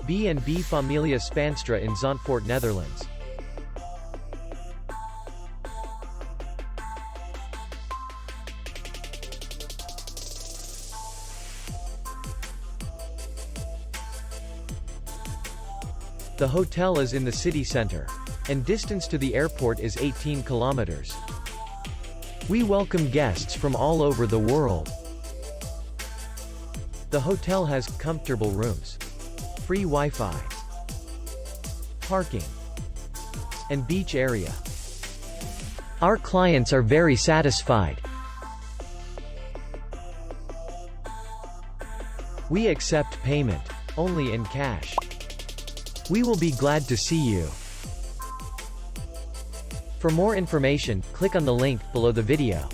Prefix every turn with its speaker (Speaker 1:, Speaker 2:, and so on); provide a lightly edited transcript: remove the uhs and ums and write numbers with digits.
Speaker 1: B&B Familie Spaanstra in Zandvoort, Netherlands. The hotel is in the city center, and distance to the airport is 18 kilometers. We welcome guests from all over the world. The hotel has comfortable rooms, free Wi-Fi, parking, and beach area. Our clients are very satisfied. We accept payment only in cash. We will be glad to see you. For more information, click on the link below the video.